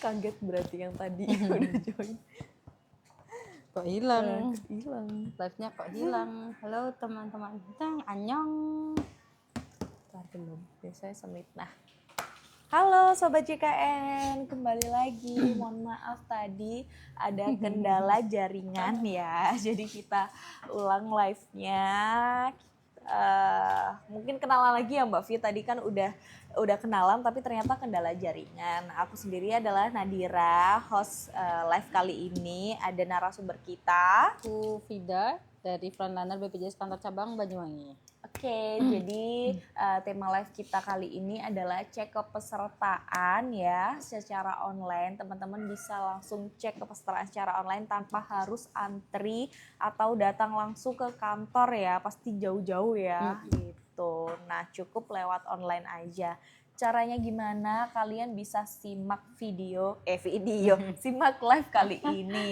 Kaget berarti yang tadi udah join. Kok hilang? Hilang. Live-nya kok hilang. Halo teman-teman. Annyeong. Belum. Biasanya semit. Nah. Halo Sobat JKN, kembali lagi. Mohon maaf tadi ada kendala jaringan ya. Jadi kita ulang live-nya. Mungkin kenalan lagi ya Mbak Vi. Tadi kan udah kenalan tapi ternyata kendala jaringan. Aku sendiri adalah Nadira, host live kali ini. Ada narasumber kita. Aku Vida dari Frontliner BPJS Kantor Cabang Banyuwangi. Oke, jadi tema live kita kali ini adalah cek kepesertaan ya secara online. Teman-teman bisa langsung cek kepesertaan secara online tanpa harus antri atau datang langsung ke kantor ya, pasti jauh-jauh ya gitu. Nah, cukup lewat online aja. Caranya gimana? Kalian bisa simak simak live kali ini.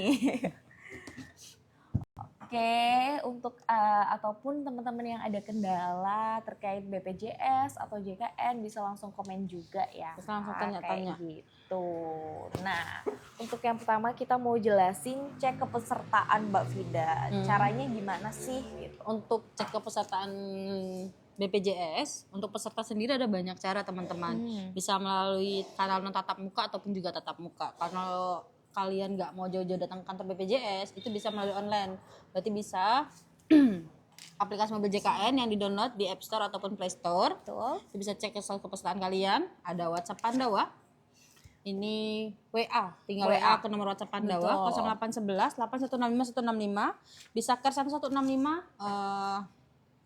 Oke, untuk ataupun teman-teman yang ada kendala terkait BPJS atau JKN bisa langsung komen juga ya. Bisa langsung tanya-tanya. Gitu. Nah, untuk yang pertama kita mau jelasin cek kepesertaan Mbak Vida. Caranya gimana sih? Gitu. Untuk cek kepesertaan BPJS, untuk peserta sendiri ada banyak cara teman-teman. Bisa melalui kanal non tatap muka ataupun juga tatap muka. Kalau kalian nggak mau jauh-jauh datang ke kantor BPJS, itu bisa melalui online. Berarti bisa aplikasi mobil JKN yang di-download di App Store ataupun Play Store. Betul. Itu bisa cek kepesertaan kalian. Ada WhatsApp Pandawa. Ini WA, tinggal WA ke nomor WhatsApp Pandawa 0811 8165 165. Bisa ke 1165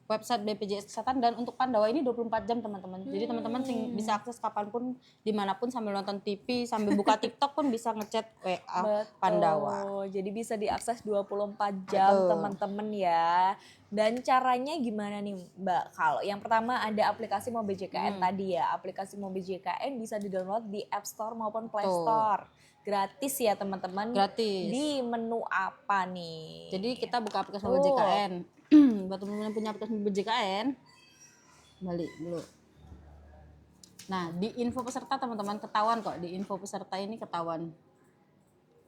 website BPJS Kesehatan, dan untuk Pandawa ini 24 jam teman-teman. Jadi teman-teman bisa akses kapanpun, dimanapun, sambil nonton TV, sambil buka TikTok pun bisa ngechat WA Pandawa. Jadi bisa diakses 24 jam teman-teman ya. Dan caranya gimana nih Mbak? Kalau yang pertama ada aplikasi Mobil JKN tadi ya. Aplikasi Mobil JKN bisa di-download di App Store maupun Play Store. Gratis ya teman-teman. Gratis. Di menu apa nih? Jadi kita buka aplikasi Mobil JKN. Buat teman-teman yang punya aplikasi Mobil JKN, balik dulu. Nah, di info peserta teman-teman ketahuan kok, di info peserta ini ketahuan.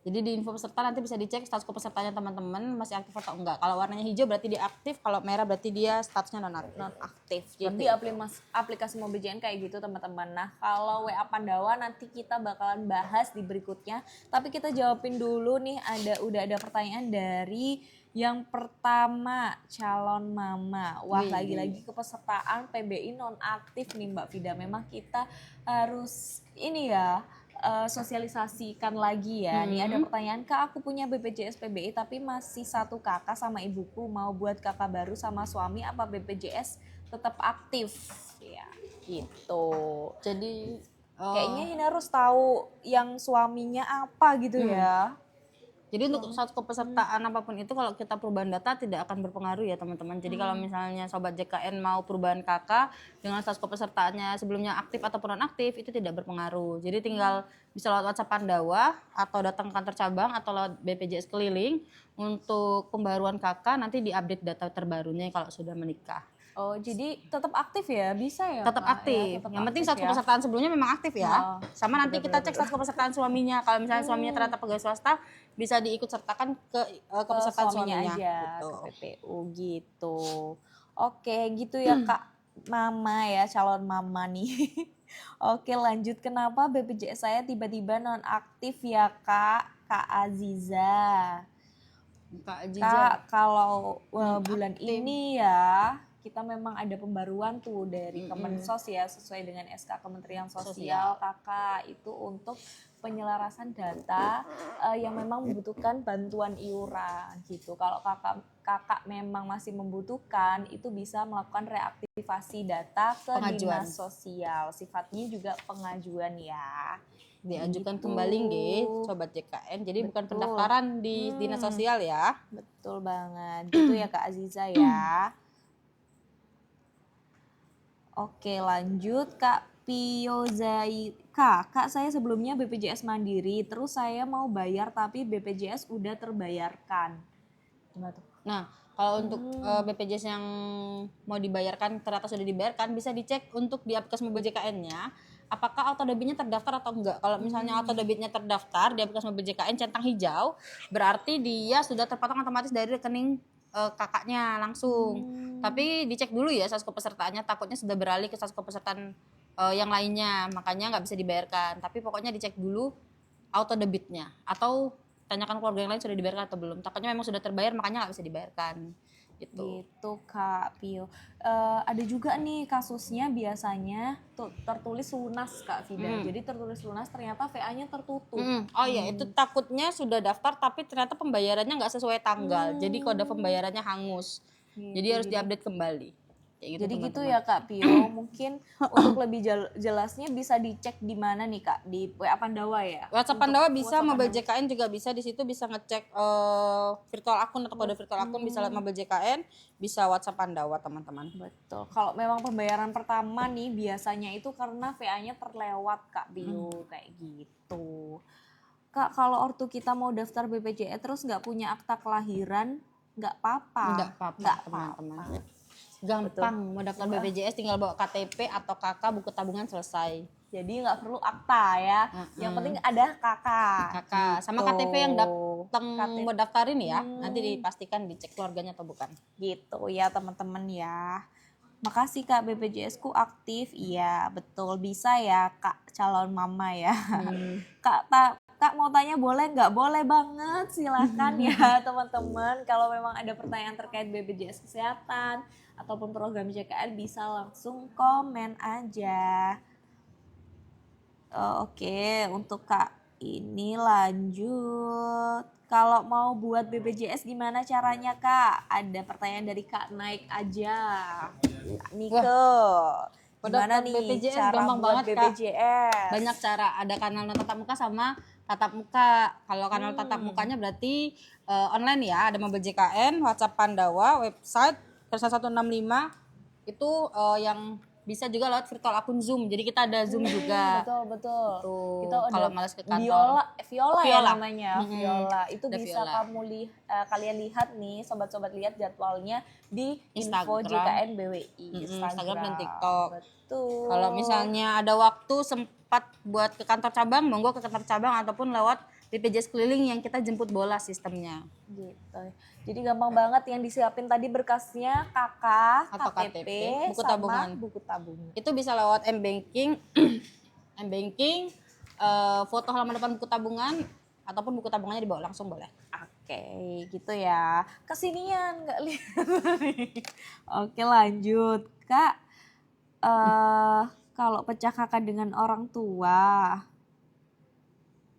Jadi di info peserta nanti bisa dicek status pesertanya teman-teman masih aktif atau enggak. Kalau warnanya hijau berarti dia aktif, kalau merah berarti dia statusnya non-aktif. Jadi aplikasi Mobil JKN kayak gitu teman-teman. Nah, kalau WA Pandawa nanti kita bakalan bahas di berikutnya. Tapi kita jawabin dulu nih, udah ada pertanyaan dari yang pertama, calon mama. Wah, lagi-lagi kepesertaan PBI non-aktif nih Mbak Vida. Memang kita harus ini ya, sosialisasikan lagi ya. Nih ada pertanyaan, Kak, aku punya BPJS PBI tapi masih satu kakak sama ibuku. Mau buat kakak baru sama suami, apa BPJS tetap aktif? Ya, gitu. Jadi kayaknya ini harus tahu yang suaminya apa gitu ya. Jadi untuk satu kepesertaan apapun itu, kalau kita perubahan data tidak akan berpengaruh ya teman-teman. Jadi kalau misalnya Sobat JKN mau perubahan KK dengan status kepesertaannya sebelumnya aktif ataupun non-aktif, itu tidak berpengaruh. Jadi tinggal bisa lewat WhatsApp Pandawa atau datang ke kantor cabang atau lewat BPJS keliling. Untuk pembaruan KK nanti diupdate data terbarunya kalau sudah menikah. Oh, jadi tetap aktif ya? Bisa ya? Tetap aktif. Ya, yang penting status kepesertaan sebelumnya memang aktif ya. Sama nanti kita cek status kepesertaan suaminya. Kalau misalnya suaminya ternyata pegawai swasta, bisa diikut sertakan ke kepesertaan suaminya aja, gitu. ke PPU gitu. Oke, gitu ya Kak Mama ya, calon mama nih. Oke, lanjut, kenapa BPJS saya tiba-tiba non-aktif ya Kak Aziza? Kak, kalau bulan ini ya kita memang ada pembaruan tuh dari Kemensos ya, sesuai dengan SK Kementerian Sosial Kakak, itu untuk penyelarasan data yang memang membutuhkan bantuan iuran gitu. Kalau kakak memang masih membutuhkan, itu bisa melakukan reaktivasi data ke Dinas Sosial. Sifatnya juga pengajuan ya. Diajukan kembali nggih Sobat JKN. Jadi bukan pendaftaran di Dinas Sosial ya. Betul banget. Gitu ya Kak Aziza ya. Oke, lanjut Kak Piozai. Kak, saya sebelumnya BPJS Mandiri, terus saya mau bayar tapi BPJS udah terbayarkan. Gimana tuh? Nah, kalau untuk BPJS yang mau dibayarkan ternyata sudah dibayarkan, bisa dicek untuk di aplikasi Mobil JKN-nya. apakah auto debitnya terdaftar atau enggak. Kalau misalnya auto debitnya terdaftar di aplikasi mobil JKN centang hijau, berarti dia sudah terpotong otomatis dari rekening kakaknya langsung. Tapi dicek dulu ya status kepesertaannya, takutnya sudah beralih ke status kepesertaan yang lainnya, makanya nggak bisa dibayarkan. Tapi pokoknya dicek dulu auto debitnya, atau tanyakan keluarga yang lain sudah dibayarkan atau belum. Takutnya memang sudah terbayar makanya nggak bisa dibayarkan gitu. Gitu Kak Pio. Ada juga nih kasusnya biasanya tertulis lunas Kak Vida. Jadi tertulis lunas ternyata VA-nya tertutup. Oh iya, itu takutnya sudah daftar tapi ternyata pembayarannya nggak sesuai tanggal. Jadi kode pembayarannya hangus. Jadi harus diupdate kembali. Kayak gitu, Jadi gitu teman-teman. ya Kak Pio. Mungkin untuk lebih jelasnya bisa dicek di mana nih Kak? Di WA Pandawa ya? WhatsApp Untuk Pandawa bisa, WhatsApp Mobile Pandawa. JKN juga bisa. Di situ bisa ngecek virtual akun atau kode virtual akun, bisa lewat Mobile JKN, bisa WhatsApp Pandawa, teman-teman. Betul. Kalau memang pembayaran pertama nih biasanya itu karena VA-nya terlewat Kak Pio. Kayak gitu. Kak, kalau ortu kita mau daftar BPJS terus nggak punya akta kelahiran, nggak apa-apa. Nggak apa-apa, teman-teman. Gampang, mau daftar BPJS tinggal bawa KTP atau KK, buku tabungan, selesai. Jadi nggak perlu akta ya. Yang penting ada kakak. Kakak sama KTP yang datang mau daftarin ya, nanti dipastikan dicek keluarganya atau bukan. Gitu ya teman-teman ya. Makasih Kak, BPJS ku aktif. Iya, betul. Bisa ya Kak, calon mama ya. Kak mau tanya boleh nggak? Boleh banget, silakan ya teman-teman. Kalau memang ada pertanyaan terkait BPJS Kesehatan ataupun program JKN bisa langsung komen aja. Oke, untuk Kak ini lanjut. Kalau mau buat BPJS gimana caranya Kak? Ada pertanyaan dari Kak Naik aja. Kak Nike. Gimana nih BPJS cara gampang buat banget, Kak. BPJS? Banyak cara, ada kanal tatap muka sama tatap muka. Kalau kanal tatap mukanya berarti online ya, ada Mobile JKN, WhatsApp Pandawa, website Kersa 165 itu yang bisa juga lewat virtual akun Zoom. Jadi kita ada Zoom juga. Betul. Tuh, Kita ada kalau malas ke kantor. Viola ya Viola. namanya, Viola. Itu Ada bisa Viola. kalian lihat nih, sobat-sobat lihat jadwalnya di info Instagram. JKN BWI, Instagram dan TikTok. Betul. Kalau misalnya ada waktu sempat buat ke kantor cabang, monggo ke kantor cabang ataupun lewat BPJS keliling yang kita jemput bola sistemnya. Gitu. Jadi gampang banget yang disiapin tadi berkasnya kakak, Atau KTP, buku sama tabungan. buku tabungan. Itu bisa lewat M-Banking, M-Banking, foto halaman depan buku tabungan, ataupun buku tabungannya dibawa langsung boleh. Oke, gitu ya. Kesinian nggak lihat. Oke, lanjut Kak. Kalau pecah kakak dengan orang tua.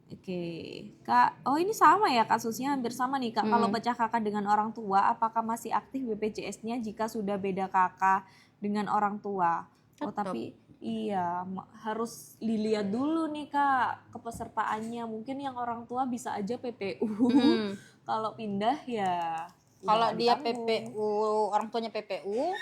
Oke, Kak. Oh, ini sama ya kasusnya hampir sama nih, Kak. Kalau pecah kakak dengan orang tua, apakah masih aktif BPJS-nya jika sudah beda kakak dengan orang tua? Oh, tapi iya, harus dilihat dulu nih, Kak, kepesertaannya. Mungkin yang orang tua bisa aja PPU. Kalau pindah ya Kalau nggak dia ditanggung. PPU, orang tuanya PPU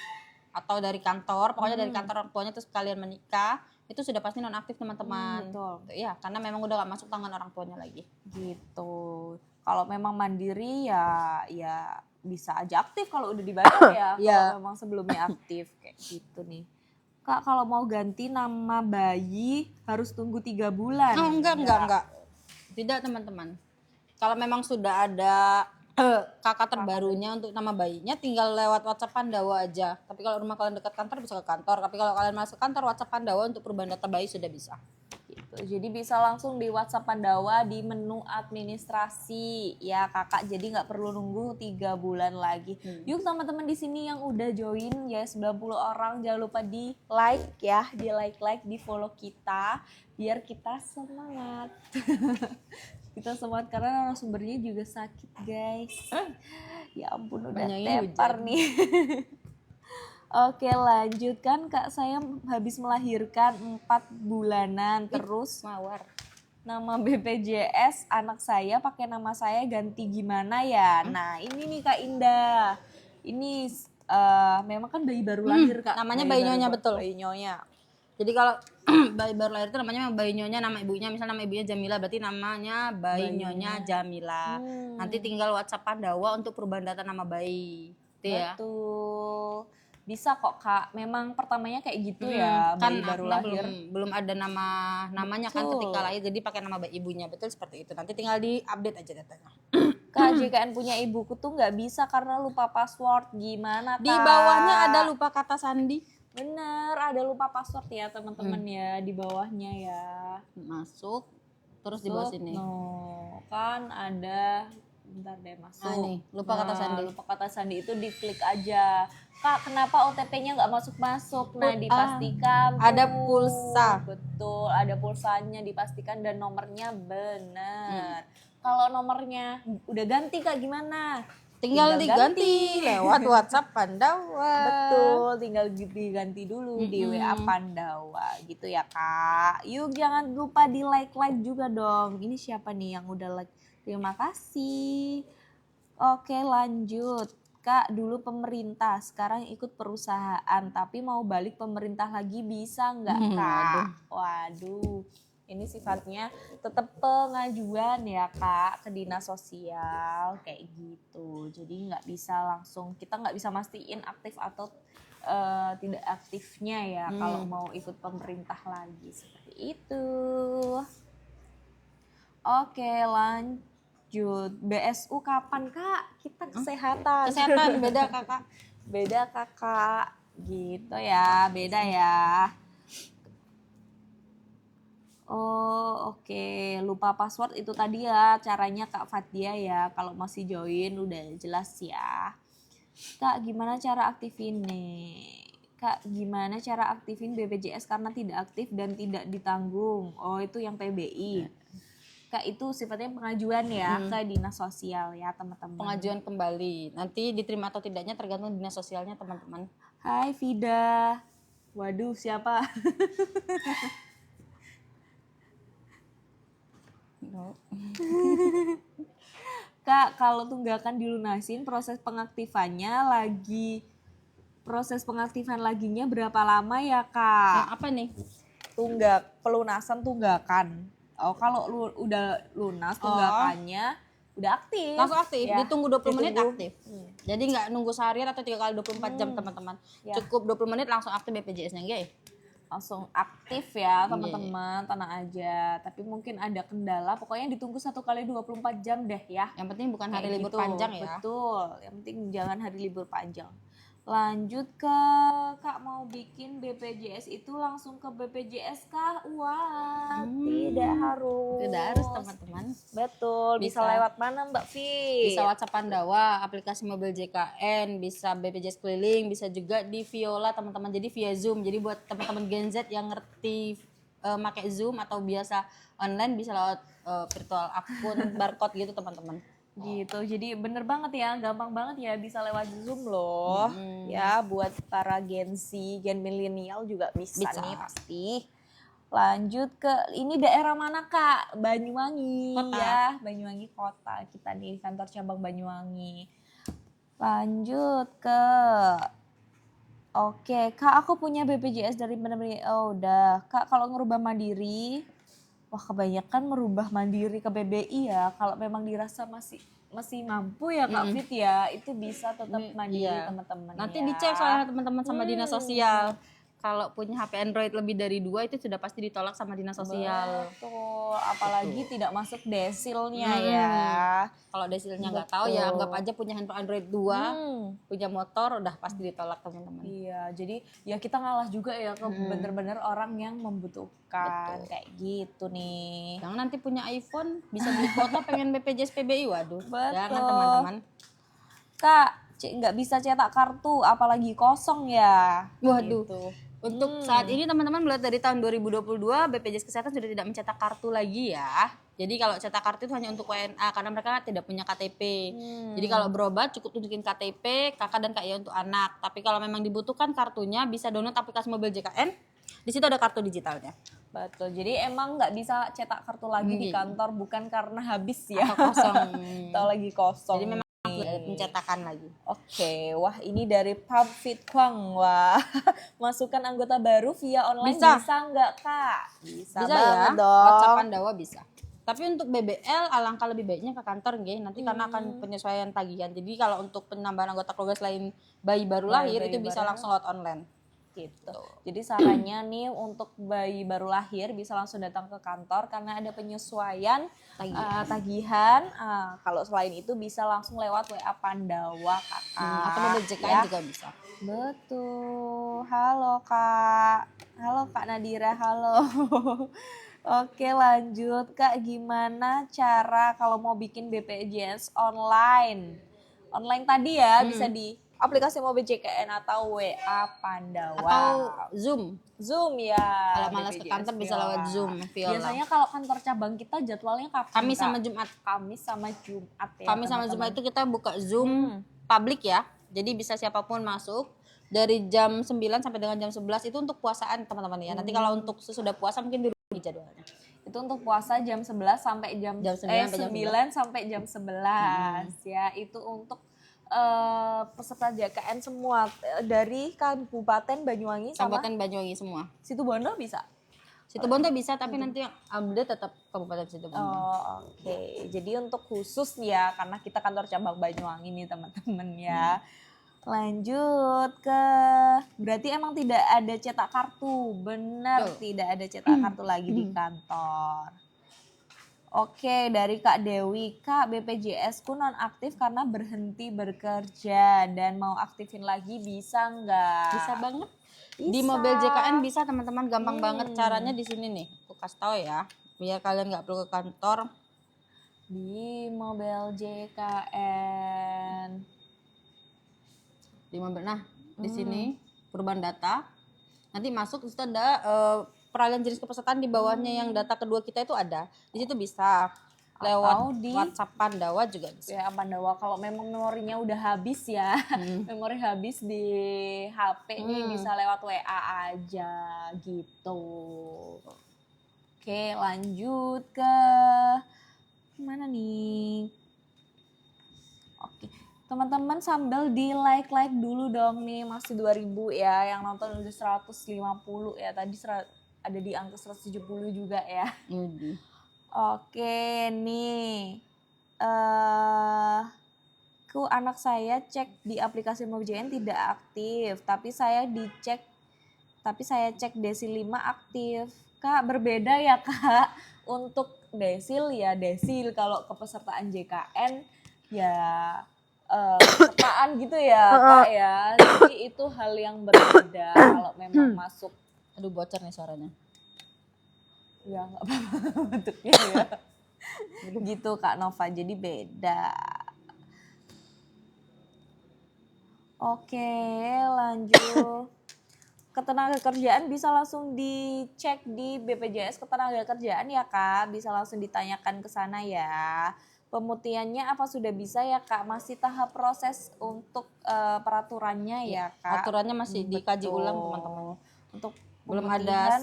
atau dari kantor, pokoknya dari kantor orang tuanya terus kalian menikah, itu sudah pasti nonaktif, teman-teman. Betul. Iya, karena memang udah gak masuk tangan orang tuanya lagi. Gitu. Kalau memang mandiri ya bisa aja aktif kalau udah dibayar ya. Kalau memang sebelumnya aktif kayak gitu nih. Kak, kalau mau ganti nama bayi harus tunggu 3 bulan. Oh, enggak. Tidak, teman-teman. Kalau memang sudah ada kakak terbarunya untuk nama bayinya, tinggal lewat WhatsApp Pandawa aja. Tapi kalau rumah kalian dekat kantor bisa ke kantor. Tapi kalau kalian masuk kantor, WhatsApp Pandawa untuk perubahan data bayi sudah bisa. Gitu. Jadi bisa langsung di WhatsApp Pandawa di menu administrasi ya kakak. Jadi nggak perlu nunggu 3 bulan lagi. Yuk teman-teman di sini yang udah join ya 90 orang, jangan lupa di like ya, di like, di follow kita biar kita semangat. Kita semangat karena narasumbernya juga sakit guys. Ya ampun udah tepar nih. Oke lanjutkan Kak, saya habis melahirkan 4 bulanan terus Mawar. Nama BPJS anak saya pakai nama saya ganti gimana ya? Nah ini nih Kak Indah, ini memang kan bayi baru lahir Kak. Namanya bayi nyonya, betul. Bayi nyonya. Jadi kalau bayi baru lahir itu namanya bayi nyonya, nama ibunya misalnya nama ibunya Jamila, berarti namanya bayi nyonya Jamila. Nanti tinggal WhatsApp Pandawa untuk perubahan data nama bayi. Itu ya. Betul. Bisa kok Kak, memang pertamanya kayak gitu ya, Kan bayi baru akte lahir. belum ada namanya kan Betul. ketika lahir, jadi pakai nama bayi ibunya, betul seperti itu. Nanti tinggal diupdate aja datanya. Kak, JKN punya ibuku tuh nggak bisa karena lupa password. Gimana Kak? Di bawahnya ada lupa kata sandi. Bener, ada lupa password ya teman-teman ya, di bawahnya ya. Masuk, terus di bawah sini. No, kan ada, bentar deh masuk. Nah, nih, lupa kata sandi. Lupa kata sandi itu diklik aja. Kak, kenapa OTP-nya nggak masuk-masuk? Nah, dipastikan ada tuh. pulsa. Betul, ada pulsanya, dipastikan dan nomornya benar. Kalau nomornya udah ganti Kak gimana? Tinggal diganti lewat WhatsApp Pandawa. Betul, tinggal diganti dulu di WA Pandawa gitu ya Kak. Yuk jangan lupa di like juga dong. Ini siapa nih yang udah like? Terima kasih. Oke lanjut. Kak dulu pemerintah, sekarang ikut perusahaan. Tapi mau balik pemerintah lagi bisa nggak Kak? Waduh. Ini sifatnya tetap pengajuan ya Kak ke dinas sosial kayak gitu. Jadi nggak bisa langsung, kita nggak bisa mastiin aktif atau tidak aktifnya ya kalau mau ikut pemerintah lagi seperti itu. Oke lanjut. BSU kapan Kak? Kita kesehatan. Kesehatan beda kakak. Beda Kakak. Gitu ya, beda ya. Oh oke, lupa password itu tadi ya caranya Kak Fatia ya. Kalau masih join udah jelas ya. Kak gimana cara aktifin nih? Kak gimana cara aktifin BPJS karena tidak aktif dan tidak ditanggung? Oh itu yang PBI. Kak itu sifatnya pengajuan ya ke dinas sosial ya teman-teman. Pengajuan kembali. Nanti diterima atau tidaknya tergantung dinas sosialnya teman-teman. Hai Vida. Waduh siapa? Kak, kalau tunggakan dilunasin proses pengaktifan laginya berapa lama ya Kak? Nah, apa nih? Pelunasan tunggakan. Oh, kalau udah lunas tunggakannya udah aktif. Langsung aktif, ya. ditunggu 20 menit aktif. Jadi nggak nunggu seharian atau 3 kali 24 jam teman-teman. Ya. Cukup 20 menit langsung aktif BPJS-nya, nggih. Langsung aktif ya teman-teman, tenang aja. Tapi mungkin ada kendala, pokoknya ditunggu 1 kali 24 jam deh ya. Yang penting bukan hari Kayak libur gitu. panjang ya. Betul, yang penting jangan hari libur panjang. Lanjut ke Kak mau bikin BPJS itu langsung ke BPJS kah? Wah, tidak harus. Tidak harus teman-teman. Betul, bisa lewat mana Mbak Fi? Bisa WhatsApp Pandawa, aplikasi mobil JKN, bisa BPJS keliling, bisa juga di Viola teman-teman. Jadi via Zoom. Jadi buat teman-teman Gen Z yang ngerti pakai Zoom atau biasa online bisa lewat virtual akun barcode gitu teman-teman. Gitu, jadi bener banget ya, gampang banget ya bisa lewat Zoom loh. Ya buat para Gen Z, Gen milenial juga bisa nih pasti. Lanjut ke ini daerah mana Kak? Banyuwangi Kota. ya, Banyuwangi kota kita nih, kantor cabang Banyuwangi. Lanjut ke Oke, Kak aku punya BPJS dari bener-bener udah. Kak kalau ngerubah mandiri, wah kebanyakan merubah mandiri ke BBI ya. Kalau memang dirasa masih mampu ya Kak Fit ya, itu bisa tetap mandiri teman-teman. Nanti ya. dicek soalnya teman-teman sama dinas sosial. Kalau punya HP Android lebih dari 2 itu sudah pasti ditolak sama dinas sosial. Betul, apalagi tidak masuk desilnya ya. Kalau desilnya nggak tahu ya anggap aja punya handphone Android 2, punya motor udah pasti ditolak teman-teman. Iya, jadi ya kita ngalah juga ya ke bener-bener orang yang membutuhkan kayak gitu nih. Yang nanti punya iPhone bisa beli kuota pengen BPJS PBI, waduh. Betul. Jangan teman-teman. Kak, nggak bisa cetak kartu, apalagi kosong ya. Waduh. Gitu. Untuk saat ini teman-teman melihat dari tahun 2022 BPJS Kesehatan sudah tidak mencetak kartu lagi ya. Jadi kalau cetak kartu itu hanya untuk WNA karena mereka tidak punya KTP. Jadi kalau berobat cukup tunjukin KTP, kakak dan kak ya untuk anak. Tapi kalau memang dibutuhkan kartunya bisa download aplikasi mobil JKN. Di situ ada kartu digitalnya. Betul. Jadi emang nggak bisa cetak kartu lagi di kantor bukan karena habis ya. Atau kosong. Atau lagi kosong. Jadi memang pencetakan lagi. Oke, wah ini dari Pub Fit Kwang. Wah, masukkan anggota baru via online Bisa. bisa nggak Kak? Bisa Bisa banget ya. dong. WhatsApp Pandawa bisa. Tapi untuk BBL alangkah lebih baiknya ke kantor nggih, nanti karena akan penyesuaian tagihan. Jadi kalau untuk penambahan anggota keluarga selain bayi baru lahir itu bisa langsung lewat online. Gitu. Jadi sarannya nih untuk bayi baru lahir bisa langsung datang ke kantor karena ada penyesuaian tagihan. Kalau selain itu bisa langsung lewat WA Pandawa kakak. Atau mobil JKN juga bisa. Betul. Halo kak. Halo kak Nadira. Halo. Oke lanjut kak, gimana cara kalau mau bikin BPJS online? Online tadi ya bisa di aplikasi Mobil JKN atau WA Pandawa. Atau Zoom. Zoom ya. Kalau malas ke kantor bisa lewat Zoom. Biasanya kalau kantor cabang kita jadwalnya kapan? Kamis sama Jumat. Kamis sama Jumat ya. Kamis sama Jumat itu kita buka Zoom publik ya. Jadi bisa siapapun masuk. Dari jam 9 sampai dengan jam 11 itu untuk puasaan teman-teman ya. Nanti kalau untuk sesudah puasa mungkin di jadwalnya. Itu untuk puasa jam 11 sampai jam 9 sampai jam 11 ya. Itu untuk peserta JKN semua dari Kabupaten Banyuwangi sama Kabupaten Banyuwangi semua. Situbondo bisa. Situbondo bisa tapi nanti yang update tetap Kabupaten Situbondo. Oh, oke. Jadi untuk khusus ya karena kita kantor cabang Banyuwangi nih teman-teman ya. Lanjut ke berarti emang tidak ada cetak kartu. Benar, tidak ada cetak kartu lagi di kantor. Oke, dari Kak Dewi, Kak BPJS ku nonaktif karena berhenti bekerja dan mau aktifin lagi bisa nggak? Bisa banget. Bisa. Di mobil JKN bisa teman-teman, gampang banget caranya di sini nih. Aku kasih tahu ya, biar kalian nggak perlu ke kantor. Di mobil JKN. Di sini perubahan data. Nanti masuk di situ ada peralihan jenis kepesertaan di bawahnya yang data kedua kita itu ada. Di situ bisa lewat di WhatsApp Pandawa juga bisa. Ya Pandawa kalau memang memorinya udah habis ya. Memori habis di HP nih bisa lewat WA aja gitu. Oke, lanjut ke mana nih? Oke. Teman-teman sambil di like dulu dong nih, masih 2000 ya, yang nonton udah 150 ya, tadi ada di angka 170 juga ya. Oke nih, anak saya cek di aplikasi MobiJN tidak aktif, tapi saya cek desil 5 aktif. Kak berbeda ya kak, untuk desil ya desil, kalau kepesertaan JKN ya kepesertaan gitu ya kak ya, jadi itu hal yang berbeda kalau memang masuk. Aduh bocor nih suaranya. Ya nggak apa-apa bentuknya ya. Gitu Kak Nova, jadi beda. Oke lanjut. Ketenagakerjaan bisa langsung dicek di BPJS Ketenagakerjaan ya Kak, bisa langsung ditanyakan ke sana ya. Pemutihannya apa sudah bisa ya Kak? Masih tahap proses untuk peraturannya ya Kak. Aturannya masih dikaji ulang teman-teman. Untuk belum ada,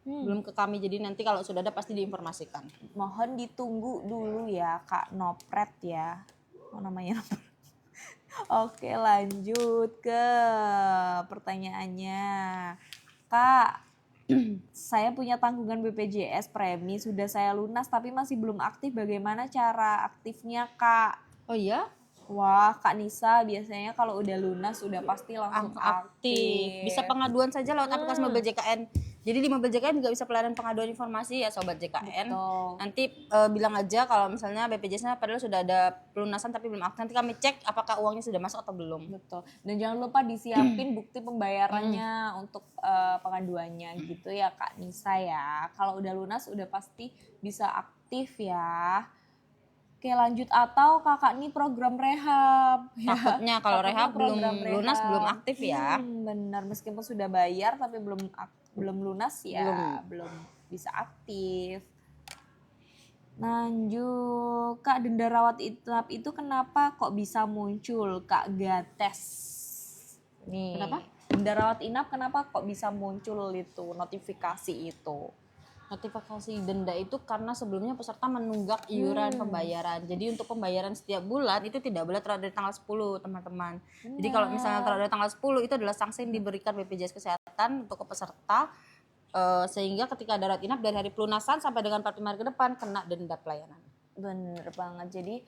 belum ke kami, jadi nanti kalau sudah ada pasti diinformasikan. Mohon ditunggu dulu ya Kak Nopret ya. Namanya Nopret. Oke lanjut ke pertanyaannya. Kak, saya punya tanggungan BPJS premi, sudah saya lunas tapi masih belum aktif. Bagaimana cara aktifnya Kak? Oh iya? Wah Kak Nisa biasanya kalau udah lunas udah pasti langsung aktif. Bisa pengaduan saja lewat aplikasi Mobil JKN. Jadi di Mobil JKN juga bisa pelayanan pengaduan informasi ya Sobat JKN. Betul. Nanti bilang aja kalau misalnya BPJS-nya padahal sudah ada pelunasan tapi belum aktif. Nanti kami cek apakah uangnya sudah masuk atau belum. Betul. Dan jangan lupa disiapin bukti pembayarannya untuk pengaduannya gitu ya Kak Nisa ya. Kalau udah lunas udah pasti bisa aktif ya. Oke lanjut, atau kakak nih program rehab. Takutnya kalau rehab belum lunas belum aktif ya. Benar, meskipun sudah bayar tapi belum lunas ya, belum bisa aktif. Lanjut, Kak denda rawat inap itu kenapa kok bisa muncul Kak Gates? Nih. Kenapa? Denda rawat inap kenapa kok bisa muncul itu notifikasi itu? Notifikasi denda itu karena sebelumnya peserta menunggak iuran pembayaran. Jadi untuk pembayaran setiap bulan itu tidak boleh terlewat dari tanggal 10 teman-teman. Jadi kalau misalnya terlewat dari tanggal 10 itu adalah sanksi yang diberikan BPJS Kesehatan untuk ke peserta Sehingga ketika darurat inap dari hari pelunasan sampai dengan 45 hari ke depan kena denda pelayanan. Bener banget. Jadi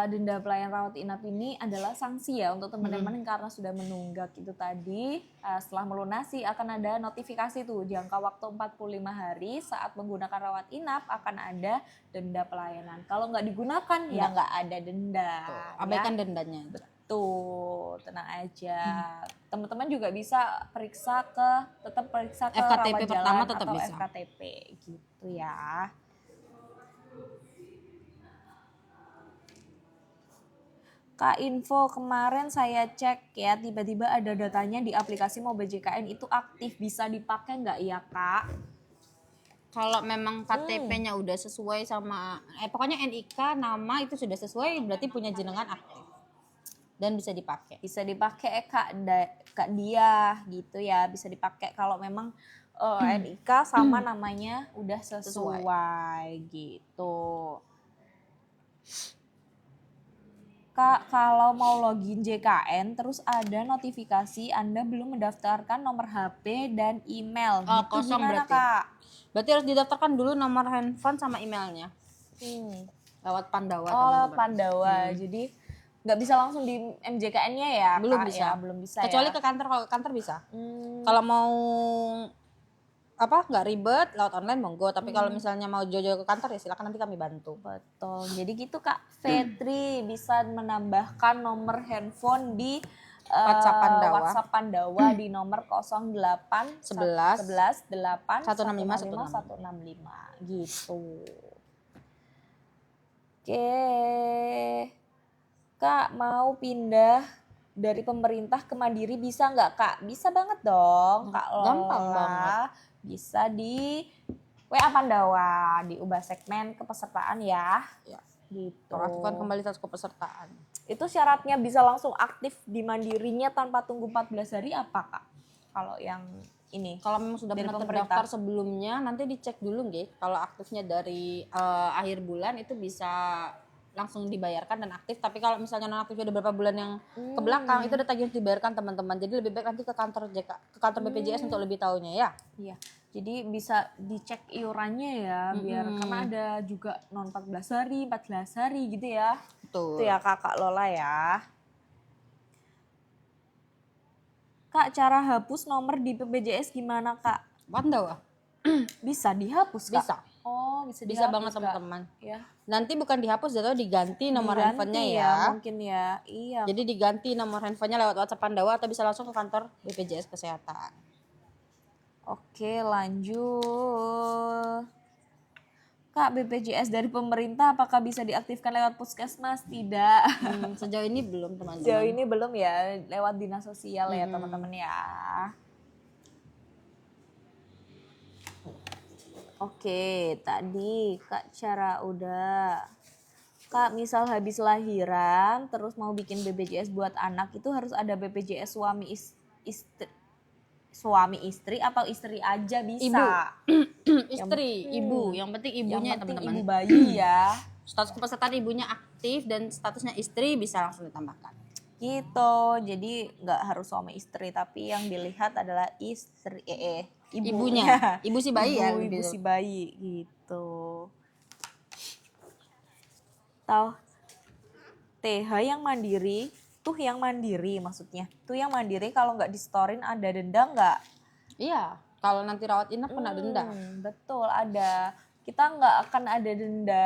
denda pelayan rawat inap ini adalah sanksi ya untuk teman-teman yang karena sudah menunggak itu tadi. Setelah melunasi akan ada notifikasi tuh jangka waktu 45 hari saat menggunakan rawat inap akan ada denda pelayanan. Kalau nggak digunakan ya nggak ada denda. Abaikan dendanya. Tuh, tenang aja. Teman-teman juga bisa tetap periksa ke FKTP rawat pertama jalan tetap atau bisa. FKTP gitu ya. Kak, info kemarin saya cek ya, tiba-tiba ada datanya di aplikasi Mobile JKN itu aktif, bisa dipakai nggak ya Kak? Kalau memang KTP-nya udah sesuai sama, pokoknya NIK, nama itu sudah sesuai, berarti punya jenengan aktif. Dan bisa dipakai. Bisa dipakai Kak Dia gitu ya, bisa dipakai kalau memang NIK sama namanya udah sesuai gitu. Kak, kalau mau login JKN terus ada notifikasi Anda belum mendaftarkan nomor HP dan email. Oh, Gitu kosong gimana berarti. Kak? Berarti harus didaftarkan dulu nomor handphone sama emailnya. Lewat Pandawa, Oh, teman-teman. Pandawa. Jadi nggak bisa langsung di MJKN-nya ya Belum Kak? bisa. Ya, belum bisa Kecuali ya. ke kantor, kalau ke kantor bisa. Kalau mau nggak ribet lewat online monggo, tapi kalau misalnya mau jauh-jauh ke kantor ya silakan, nanti kami bantu. Betul. Jadi gitu Kak, Fetri bisa menambahkan nomor handphone di WhatsApp Pandawa di nomor 08 11 8 165 165 gitu. Oke. Kak, mau pindah dari pemerintah ke mandiri bisa nggak Kak? Bisa banget dong Kak Lola. Gampang banget. Bisa di WA Pandawa, diubah segmen kepesertaan ya. Ya. Gitu. Aktifkan kembali status kepesertaan. Itu syaratnya bisa langsung aktif di mandirinya tanpa tunggu 14 hari apa Kak? Kalau yang ini. Kalau memang sudah dari pernah pemerintah. terdaftar sebelumnya, nanti dicek dulu nggih. Kalau aktifnya dari akhir bulan itu bisa langsung dibayarkan dan aktif. Tapi kalau misalnya non aktif udah beberapa bulan yang ke belakang, itu ada tagihan dibayarkan teman-teman. Jadi lebih baik nanti ke kantor BPJS untuk lebih tahunya ya. Iya. Jadi bisa dicek iurannya ya, biar karena ada juga non 14 hari, 14 hari gitu ya. Betul. Itu ya Kakak Lola ya. Kak, cara hapus nomor di BPJS gimana Kak? Pandawa. Bisa dihapus Kak? Bisa. Oh, bisa Bisa dihapus, banget Kak. teman-teman. Ya. Nanti bukan dihapus, atau diganti nomor Diganti handphonenya ya. Mungkin ya. Iya. Jadi diganti nomor handphonenya lewat WhatsApp Pandawa atau bisa langsung ke kantor BPJS Kesehatan. Oke, lanjut. Kak, BPJS dari pemerintah apakah bisa diaktifkan lewat puskesmas? Tidak. Sejauh ini belum teman-teman. Sejauh ini belum ya, lewat dinas sosial ya teman-teman ya. Oke, tadi Kak cara udah. Kak, misal habis lahiran terus mau bikin BPJS buat anak itu harus ada BPJS suami istri atau istri aja bisa. Istri, ibu, yang penting ibunya Yang penting teman-teman. ibu bayi ya. Status kepesertaan ibunya aktif dan statusnya istri bisa langsung ditambahkan. Gitu, jadi nggak harus suami istri tapi yang dilihat adalah istri ibunya, ibu si bayi ya, ibu si bayi gitu. Tahu TH yang mandiri, yang mandiri maksudnya, yang mandiri kalau nggak distorin ada denda nggak? Iya, kalau nanti rawat inap kena denda. Betul, ada. Kita nggak akan ada denda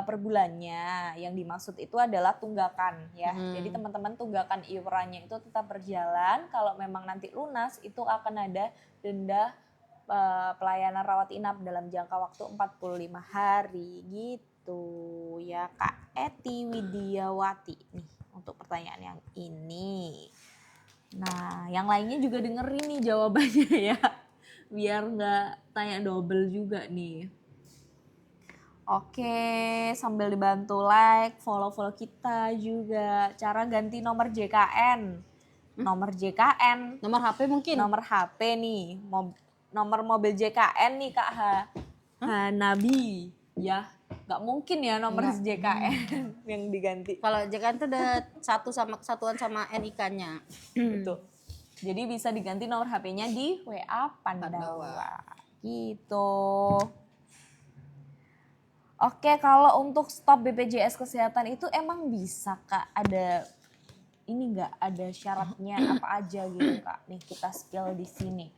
per bulannya. Yang dimaksud itu adalah tunggakan ya. Jadi teman-teman tunggakan iurannya itu tetap berjalan. Kalau memang nanti lunas itu akan ada denda pelayanan rawat inap dalam jangka waktu 45 hari gitu ya Kak Eti Widiawati nih untuk pertanyaan yang ini. Nah, yang lainnya juga dengerin nih jawabannya ya. Biar nggak tanya double juga nih. Oke, sambil dibantu like, follow kita juga. Cara ganti nomor JKN. Nomor JKN. Nomor HP mungkin? Nomor HP nih. Nomor mobil JKN nih Kak Hanabi. Ya, nggak mungkin ya nomor JKN yang diganti. Kalau JKN itu ada kesatuan sama NIK-nya. Betul. Jadi bisa diganti nomor HP-nya di WA Pandawa. Gitu. Oke, kalau untuk stop BPJS Kesehatan itu emang bisa Kak? Ada ini nggak, ada syaratnya apa aja gitu Kak? Nih kita spill di sini.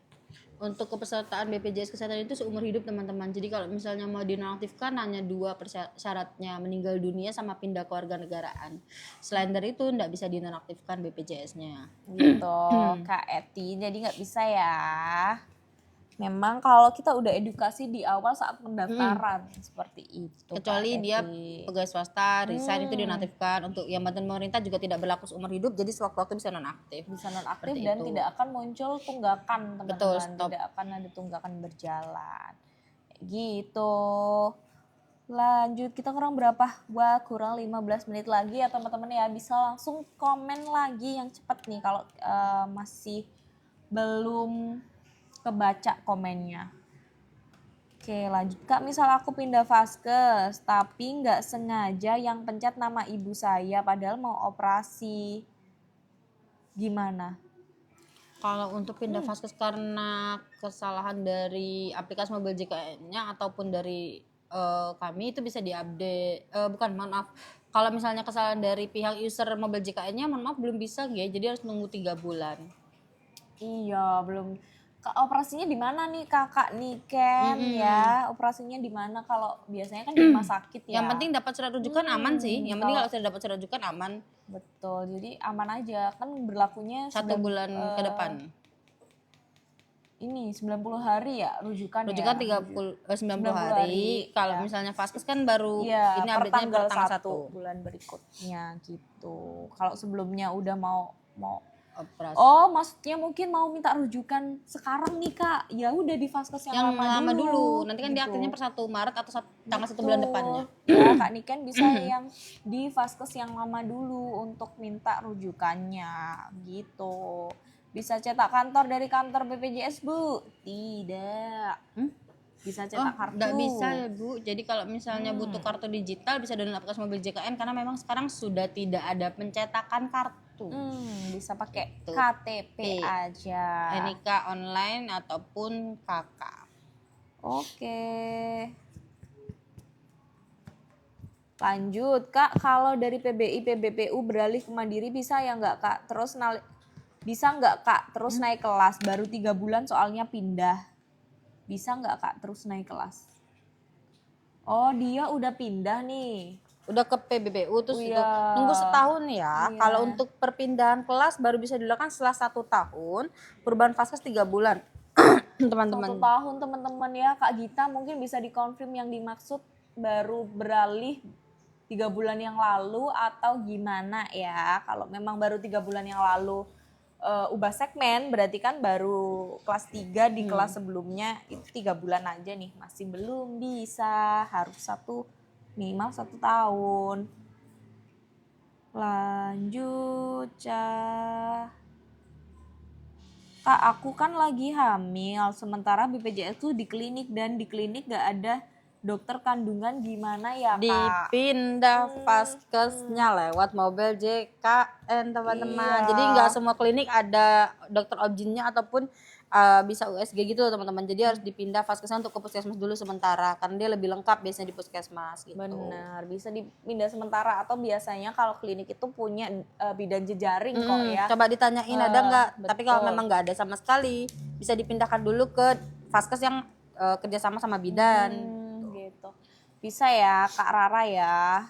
Untuk kepesertaan BPJS Kesehatan itu seumur hidup teman-teman. Jadi kalau misalnya mau dinonaktifkan hanya dua syaratnya, meninggal dunia sama pindah kewarganegaraan. Selain dari itu nggak bisa dinonaktifkan BPJS-nya. Gitu Kak Eti, jadi nggak bisa ya. Memang kalau kita udah edukasi di awal saat pendaftaran seperti itu. Kecuali Kak dia Eti. pegawai swasta, resign itu dinonaktifkan. Untuk yang bantuan pemerintah juga tidak berlaku seumur hidup, jadi sewaktu-waktu bisa nonaktif. Bisa nonaktif Seperti dan itu. tidak akan muncul tunggakan Betul, teman-teman, stop. tidak akan ada tunggakan berjalan. Gitu. Lanjut, kita kurang berapa? Wah, kurang 15 menit lagi ya teman-teman ya. Bisa langsung komen lagi yang cepat nih kalau masih belum kebaca komennya. Oke, lanjut Kak. Misal aku pindah vaskes tapi nggak sengaja yang pencet nama ibu saya padahal mau operasi. Gimana? Kalau untuk pindah vaskes karena kesalahan dari aplikasi mobil JKN-nya ataupun dari kami itu bisa diupdate. Bukan, mohon maaf. Kalau misalnya kesalahan dari pihak user mobil JKN-nya, mohon maaf belum bisa ya. Jadi harus nunggu 3 bulan. Iya, belum. Kak, operasinya di mana nih Kakak Niken ya? Operasinya di mana? Kalau biasanya kan di rumah sakit ya. Yang penting dapat surat rujukan aman sih. Yang penting kalau sudah dapat surat rujukan aman. Betul, jadi aman aja. Kan berlakunya 1 bulan ke depan. Ini 90 hari ya rujukan ya. Rujukan 90 hari. Kalau misalnya vaskes kan baru Iya, ini per update-nya tanggal per tanggal 1 bulan berikutnya gitu. Kalau sebelumnya udah mau operasi. Oh, maksudnya mungkin mau minta rujukan sekarang nih Kak. Ya udah di vaskes yang lama dulu. Nanti kan gitu. diaktifnya per 1 Maret atau tanggal 1 bulan depannya. Ya, Kak Niken bisa yang di vaskes yang lama dulu untuk minta rujukannya gitu. Bisa cetak kantor dari kantor BPJS, Bu? Tidak. Bisa cetak kartu. Nggak bisa ya Bu. Jadi kalau misalnya butuh kartu digital bisa download aplikasi mobil JKN karena memang sekarang sudah tidak ada pencetakan kartu. Bisa pakai KTP aja. NIK online ataupun KK. Oke. Lanjut Kak, kalau dari PBI PBPU beralih ke Mandiri bisa ya nggak Kak? Terus bisa nggak Kak terus naik kelas? Baru 3 bulan soalnya pindah. Bisa nggak Kak terus naik kelas? Oh dia udah pindah nih. Udah ke PBPU terus itu Iya. nunggu setahun ya. Iya. Kalau untuk perpindahan kelas baru bisa dilakukan setelah 1 tahun, perubahan vaskes 3 bulan. Teman-teman. 1 tahun teman-teman ya. Kak Gita mungkin bisa dikonfirm yang dimaksud baru beralih 3 bulan yang lalu atau gimana ya. Kalau memang baru 3 bulan yang lalu ubah segmen berarti kan baru kelas 3 di kelas sebelumnya itu 3 bulan aja nih. Masih belum bisa, harus minimal 1 tahun. Lanjut Kak, aku kan lagi hamil, sementara BPJS tuh di klinik dan di klinik gak ada dokter kandungan, gimana ya Kak? Dipindah vaskesnya lewat mobil JKN teman-teman. Iya. Jadi nggak semua klinik ada dokter objinnya ataupun bisa USG gitu teman-teman. Jadi harus dipindah vaskesnya untuk ke puskesmas dulu sementara karena dia lebih lengkap biasanya di puskesmas gitu. Benar, bisa dipindah sementara atau biasanya kalau klinik itu punya bidan jejaring kok ya. Coba ditanyain ada nggak. Tapi kalau betul. memang nggak ada sama sekali bisa dipindahkan dulu ke vaskes yang kerjasama sama bidan. Gitu. Bisa ya Kak Rara ya.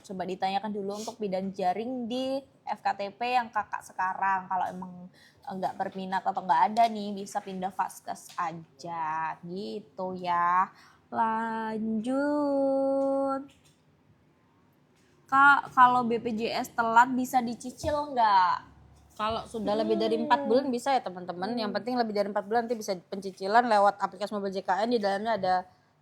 Coba ditanyakan dulu untuk bidan jaring di FKTP yang kakak sekarang. Kalau emang nggak berminat atau nggak ada nih bisa pindah vaskes aja gitu ya. Lanjut. Kak, kalau BPJS telat bisa dicicil nggak? Kalau sudah lebih dari 4 bulan bisa ya teman-teman. Yang penting lebih dari 4 bulan nanti bisa pencicilan lewat aplikasi mobil JKN. Di dalamnya ada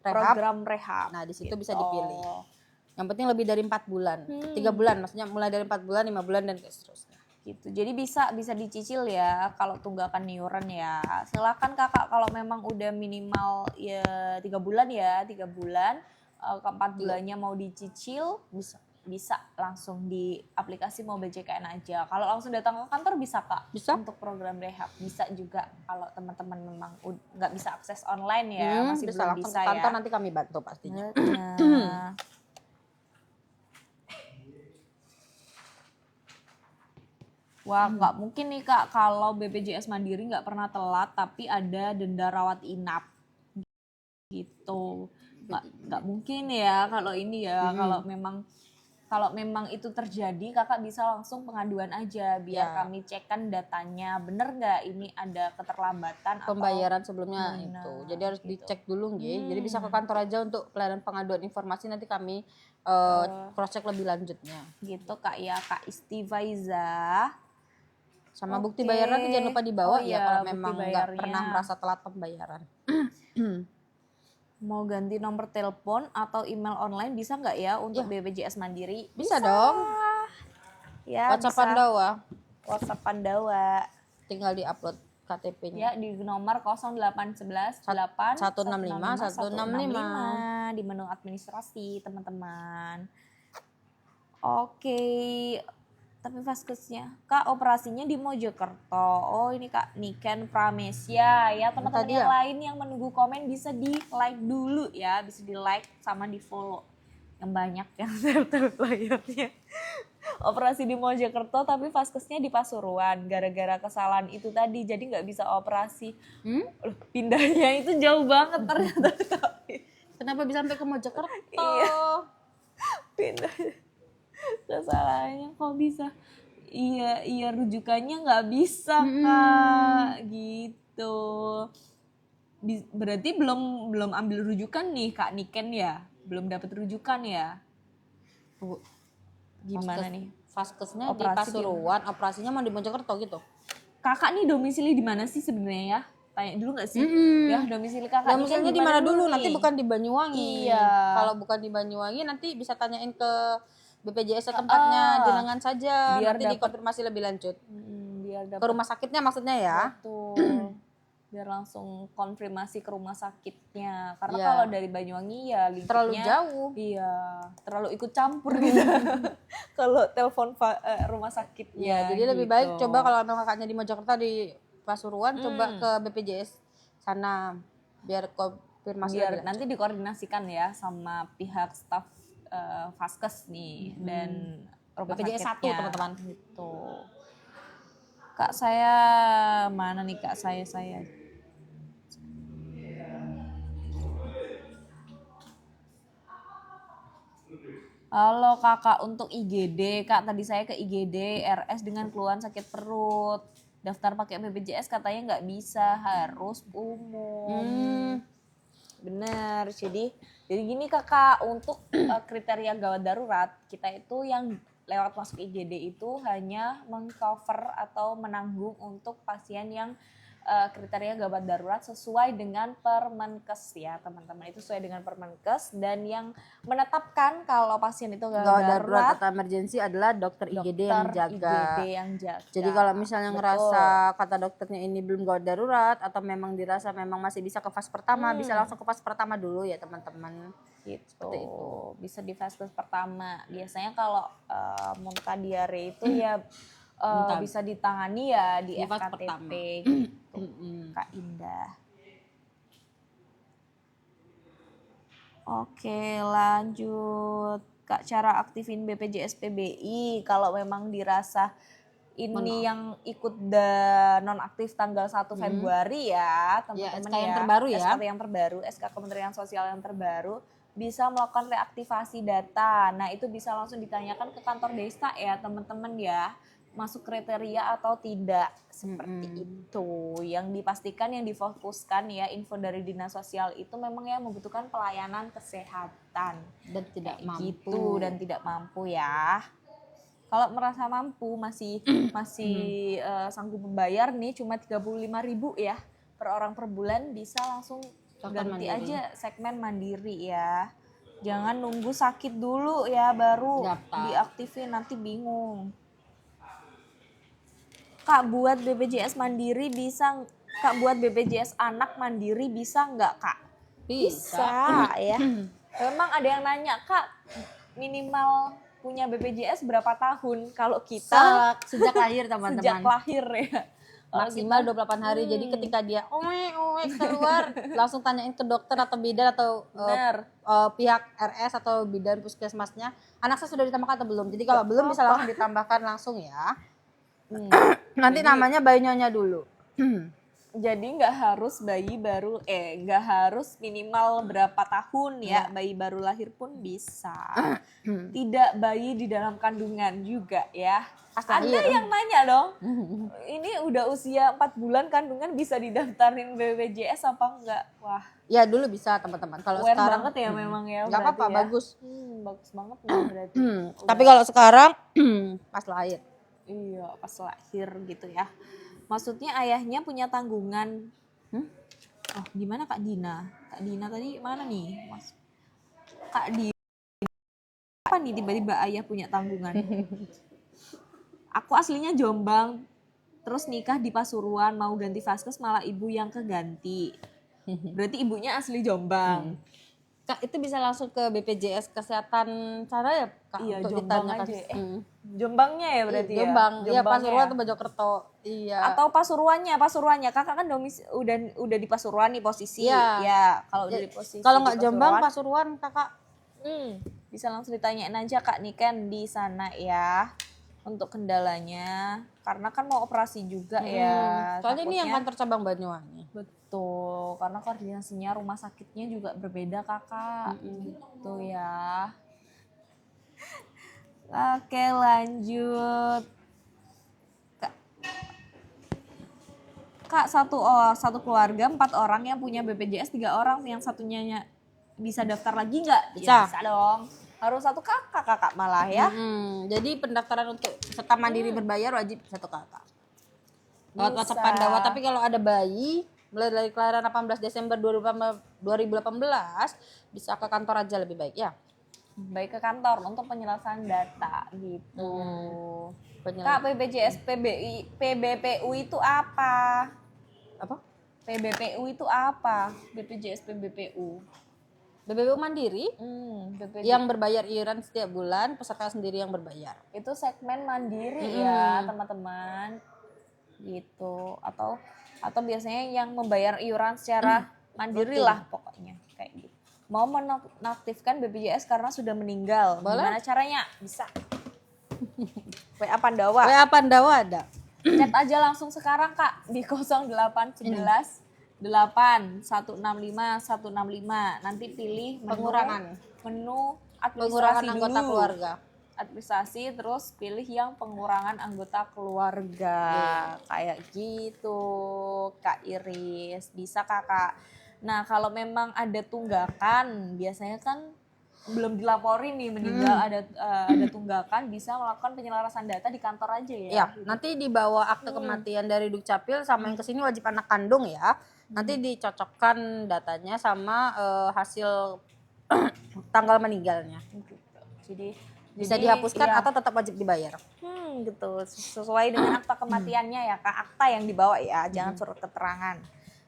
rehab. Program rehab. Nah di situ bisa dipilih. Yang penting lebih dari 4 bulan. 3 bulan maksudnya mulai dari 4 bulan, 5 bulan dan seterusnya. Gitu. Jadi bisa dicicil ya kalau tunggakan iuran ya. Silakan Kakak kalau memang udah minimal ya 3 bulan ya, 3 bulan. Ke 4 bulannya mau dicicil Bisa. bisa langsung di aplikasi Mobil JKN aja. Kalau langsung datang ke kantor bisa Kak? Bisa. Untuk program rehab bisa juga kalau teman-teman memang nggak bisa akses online ya, masih bisa belum langsung bisa ke kantor, ya. nanti kami bantu pastinya. Benar. Wah, nggak mungkin nih Kak kalau BPJS Mandiri nggak pernah telat tapi ada denda rawat inap gitu. Nggak mungkin ya kalau ini ya. Kalau memang itu terjadi, Kakak bisa langsung pengaduan aja biar Ya. kami cekkan datanya. Bener nggak ini ada keterlambatan Pembayaran sebelumnya Benar, itu. Jadi harus gitu. dicek dulu nggih. Jadi bisa ke kantor aja untuk pelayanan pengaduan informasi, nanti kami cross check lebih lanjutnya. gitu Kak ya, Kak Isti Faiza. Sama bukti Oke. bayaran itu jangan lupa dibawa Oh ya iya, kalau bukti memang nggak bayarnya. pernah merasa telat pembayaran. Mau ganti nomor telepon atau email online bisa nggak ya untuk BPJS Mandiri? Bisa dong. Ya, WhatsApp bisa. Pandawa, WhatsApp Pandawa. tinggal di-upload KTP-nya. Ya, di nomor 0811 8 165 165. di menu administrasi, teman-teman. Oke. Tapi vaskesnya, Kak, operasinya di Mojokerto. Oh, ini Kak Niken Pramesya ya. Teman-teman tadi yang ya? lain yang menunggu komen bisa di-like dulu ya, bisa di-like sama di-follow. Yang banyak yang tel layarnya. Operasi di Mojokerto tapi vaskesnya di Pasuruan gara-gara kesalahan itu tadi, jadi nggak bisa operasi. Loh, pindahnya itu jauh banget ternyata. Kenapa bisa sampai ke Mojokerto? Iya. Pindah. Kesalahannya kok bisa. Iya rujukannya nggak bisa Kak, gitu. Berarti belum ambil rujukan nih Kak Niken ya, belum dapat rujukan ya. Gimana nih? Vaskesnya di Operasi Pasuruan, operasinya mau di Mojokerto gitu. Kakak nih domisili di mana sih sebenarnya ya? Tanya dulu nggak sih? Ya domisili kakak ini kan Domisilinya di mana dulu? nih? Nanti bukan di Banyuwangi. Iya. Kalau bukan di Banyuwangi nanti bisa tanyain ke BPJS tempatnya jenengan saja. Biar Nanti dapet- dikonfirmasi lebih lanjut. Biar Ke dapat rumah sakitnya maksudnya ya. betul. Biar langsung konfirmasi ke rumah sakitnya. Karena Iya. kalau dari Banyuwangi ya lingkupnya Terlalu jauh. Iya, terlalu ikut campur gitu. Kalau telepon rumah sakitnya. Ya, jadi lebih gitu. baik coba kalau memang kakaknya di Mojokerto di Pasuruan, coba ke BPJS sana biar konfirmasi biar lebih lanjut. nanti dikoordinasikan ya sama pihak staf Vaskes nih dan rumah BPJS 1 sakitnya. teman-teman. Gitu. Kak saya mana nih Kak saya? Halo Kakak, untuk IGD, Kak tadi saya ke IGD RS dengan keluhan sakit perut. Daftar pakai BPJS katanya nggak bisa, harus umum. Bener, jadi gini Kakak, untuk kriteria gawat darurat, kita itu yang lewat masuk IGD itu hanya mengcover atau menanggung untuk pasien yang kriteria gawat darurat sesuai dengan Permenkes ya teman-teman, itu sesuai dengan Permenkes, dan yang menetapkan kalau pasien itu Gawat darurat atau emergensi adalah dokter IGD yang jaga. Jadi kalau misalnya ngerasa kata dokternya ini belum gawat darurat atau memang dirasa memang masih bisa ke fase pertama, bisa langsung ke fase pertama dulu ya teman-teman. Gitu. Seperti itu. Bisa di fase pertama. Biasanya kalau muntah diare itu ya bisa ditangani ya di fase FKTP pertama. gitu. Kak Indah. Oke, lanjut. Kak, cara aktifin BPJS PBI kalau memang dirasa ini yang ikut nonaktif tanggal 1 Februari ya, teman-teman SK yang terbaru ya. SK yang terbaru, SK Kementerian Sosial yang terbaru, bisa melakukan reaktivasi data. Nah, itu bisa langsung ditanyakan ke kantor desa ya, teman-teman ya. Masuk kriteria atau tidak, seperti itu. Yang dipastikan, yang difokuskan ya, info dari Dinas Sosial itu memang yang membutuhkan pelayanan kesehatan Dan tidak mampu. gitu, dan tidak mampu ya. Kalau merasa mampu masih sanggup membayar nih cuma 35.000 ya per orang per bulan, bisa langsung ganti mandiri aja segmen mandiri ya. Jangan nunggu sakit dulu ya baru diaktifin, nanti bingung. Kak, buat BPJS mandiri bisa, Kak buat BPJS anak mandiri bisa nggak Kak? Bisa ya. Memang ada yang nanya Kak, minimal punya BPJS berapa tahun? Kalau kita Sejak lahir sejak teman-teman. lahir ya. Kalau Maksimal kita- 28 hari. Jadi ketika dia keluar langsung tanyain ke dokter atau bidan atau Bener. pihak RS atau bidan puskesmasnya, anak saya sudah ditambahkan atau belum. Jadi kalau belum bisa langsung ditambahkan langsung ya. Nanti namanya bayi nyonya dulu. Jadi nggak harus bayi baru, nggak harus minimal berapa tahun ya, bayi baru lahir pun bisa. Tidak bayi di dalam kandungan juga ya. Ada yang nanya dong, ini udah usia 4 bulan kandungan bisa didaftarin BPJS apa enggak? Wah, Ya dulu bisa teman-teman. Kalau aware sekarang banget ya memang ya. nggak berarti apa-apa, ya. bagus. Bagus banget nih berarti. Tapi kalau sekarang pas lahir. Iya, pas lahir gitu ya. Maksudnya ayahnya punya tanggungan. Oh, gimana Kak Dina? Kak Dina tadi mana nih, Mas? Kak Dina, apa nih tiba-tiba ayah punya tanggungan? Aku aslinya Jombang, terus nikah di Pasuruan, mau ganti vaskes malah ibu yang keganti. Berarti ibunya asli Jombang. Kak, itu bisa langsung ke BPJS Kesehatan cara ya Kak Iya, untuk Jombang ditanyakan. aja. Jombangnya ya berarti ya? Jombang. Iya, Jombangnya Pasuruan ya? atau Mojokerto. Iya. Atau Pasuruannya. Kakak kan udah di Pasuruan nih posisi. Iya. Ya, kalau dari posisi Kalau di nggak Jombang, Pasuruan Kakak. bisa langsung ditanyain aja Kak Niken di sana ya untuk kendalanya. Karena kan mau operasi juga ya. Soalnya ini yang takutnya- kantor cabang Banyuwangi. Betul, karena koordinasinya rumah sakitnya juga berbeda Kakak. Gitu ya. Oke, lanjut. Kak, satu keluarga 4 orang yang punya BPJS 3 orang, yang satunya bisa daftar lagi nggak? Bisa. Ya, bisa dong. Harus satu kakak malah ya. Jadi pendaftaran untuk peserta mandiri berbayar wajib satu kakak. Lewat Bisa. WhatsApp Pandawa. Tapi kalau ada bayi mulai dari kelahiran 18 Desember 2018 bisa ke kantor aja lebih baik ya. Baik ke kantor untuk penyelesaian data gitu. Penyelam- Kak, BPJS PBPU itu apa? Apa? PBPU itu apa? BPJS PBPU. BPPU mandiri BPJS yang berbayar iuran setiap bulan, peserta sendiri yang berbayar. itu segmen mandiri ya teman-teman gitu, atau biasanya yang membayar iuran secara mandiri lah pokoknya kayak gitu. Mau menonaktifkan BPJS karena sudah meninggal, Boleh. gimana caranya? Bisa WA Pandawa, WA Pandawa ada. chat aja langsung sekarang Kak di 0811 8 165 165. Nanti pilih Pengurangan. menu administrasi Pengurangan anggota dulu. keluarga. Administrasi, terus pilih yang pengurangan anggota keluarga. Kayak gitu Kak Iris. Bisa Kakak. Nah, kalau memang ada tunggakan, biasanya kan belum dilaporin nih meninggal, ada tunggakan, bisa melakukan penyelarasan data di kantor aja ya. Ya, nanti dibawa akte kematian dari Dukcapil sama yang kesini wajib anak kandung ya. Nanti dicocokkan datanya sama hasil tanggal meninggalnya. Jadi Bisa dihapuskan iya. atau tetap wajib dibayar. Gitu, sesuai dengan akta kematiannya ya Kak, akta yang dibawa ya, jangan surat keterangan.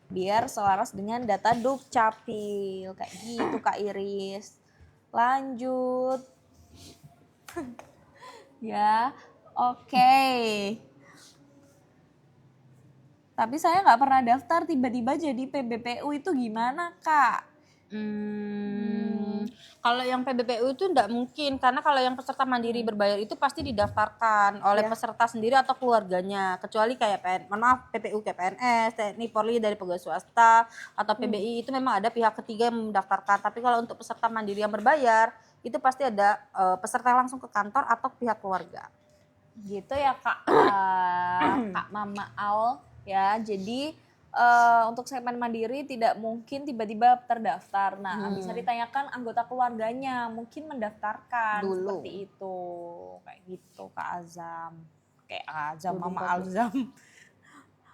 Biar selaras dengan data Dukcapil, kayak gitu Kak Iris. Lanjut. Ya, oke. Tapi saya nggak pernah daftar, tiba-tiba jadi PBPU itu gimana Kak? Kalau yang PBPU itu enggak mungkin, karena kalau yang peserta mandiri berbayar itu pasti didaftarkan oleh peserta sendiri atau keluarganya, kecuali kayak PPU kayak PNS, TNI, Polri dari pegawai swasta atau PBI itu memang ada pihak ketiga yang mendaftarkan. Tapi kalau untuk peserta mandiri yang berbayar itu pasti ada peserta langsung ke kantor atau pihak keluarga. Gitu ya Kak. Kak Mama Al ya. Jadi untuk segmen mandiri tidak mungkin tiba-tiba terdaftar. Nah, bisa ditanyakan anggota keluarganya, mungkin mendaftarkan Dulu. seperti itu. Kayak gitu Kak Azam. Kayak Azam, Mama Alzam.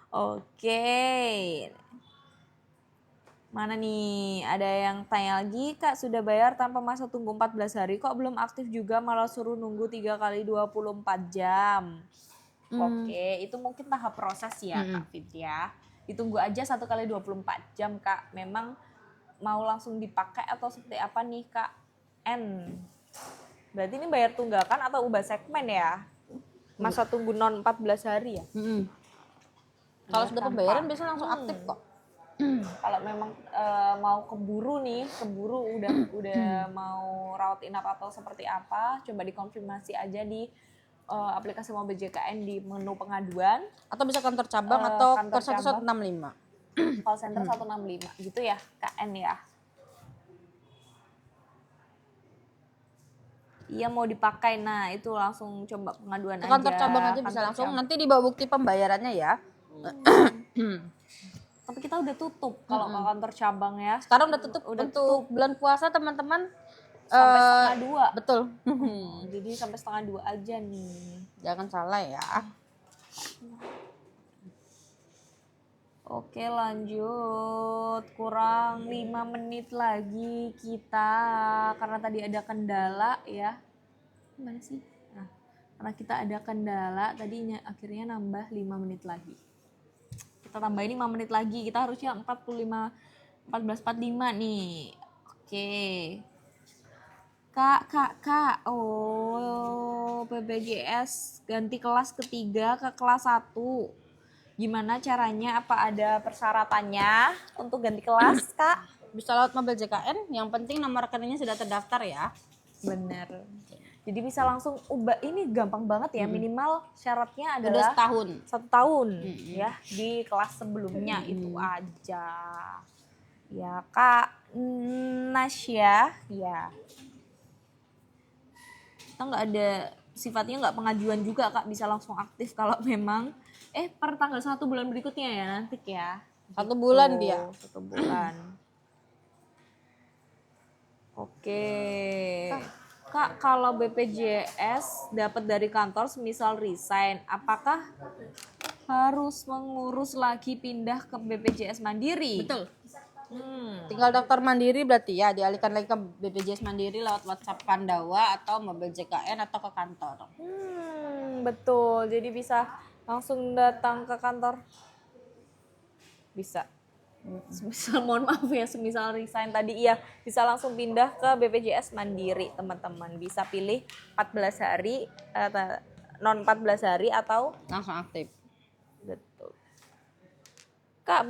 Oke. Mana nih? Ada yang tanya lagi, Kak sudah bayar tanpa masa tunggu 14 hari, kok belum aktif juga malah suruh nunggu 3 kali 24 jam. Oke, itu mungkin tahap proses ya Kak Fit ya. Ditunggu aja 1 kali 24 jam Kak. Memang mau langsung dipakai atau seperti apa nih Kak N? Berarti ini bayar tunggakan atau ubah segmen ya? Masa tunggu non 14 hari ya? Kalau Iya, sudah tanpa. pembayaran biasanya langsung aktif kok. Kalau memang mau keburu udah mau rawat inap atau seperti apa, coba dikonfirmasi aja di aplikasi Mobil JKN di menu pengaduan, Atau bisa kantor cabang atau kantor ke 1165. call center 165 gitu ya, KN ya. Iya mau dipakai, nah itu langsung coba pengaduan Ke aja. kantor cabang aja bisa Kantor langsung. cabang. Nanti dibawa bukti pembayarannya ya. Tapi kita udah tutup kalau ke kantor cabang ya. Sekarang udah tutup Udah untuk bulan puasa teman-teman. Sampai setengah 2. Betul. Jadi sampai setengah 2 aja nih. Jangan salah ya. Oke lanjut, kurang 5 menit lagi kita, karena tadi ada kendala ya. Gimana sih? Nah, karena kita ada kendala, tadinya akhirnya nambah 5 menit lagi. Kita tambahin 5 menit lagi, kita harusnya 14.45 nih. Oke. Kak, oh BPJS ganti kelas ketiga ke kelas 1. Gimana caranya? Apa ada persyaratannya untuk ganti kelas, Kak? Bisa lewat Mobil JKN, yang penting nomor rekeningnya sudah terdaftar ya. Bener. Jadi bisa langsung ubah, ini gampang banget ya, minimal syaratnya Udah adalah setahun. 1 tahun ya, di kelas sebelumnya itu aja. Ya, Kak Nasya, ya. Kita nggak ada, sifatnya nggak pengajuan juga Kak, bisa langsung aktif kalau memang per tanggal 1 bulan berikutnya ya nanti ya. 1 bulan dia. 1 bulan. Oke. Kak, kalau BPJS dapat dari kantor semisal resign, apakah harus mengurus lagi pindah ke BPJS Mandiri? Betul. Tinggal daftar mandiri berarti ya, dialihkan lagi ke BPJS Mandiri lewat WhatsApp Pandawa atau Mobil JKN atau ke kantor. Betul. Jadi bisa langsung datang ke kantor. Bisa. Semisal, mohon maaf ya, semisal resign tadi iya, bisa langsung pindah ke BPJS Mandiri, teman-teman. Bisa pilih 14 hari, non 14 hari atau Langsung aktif. betul. Kak,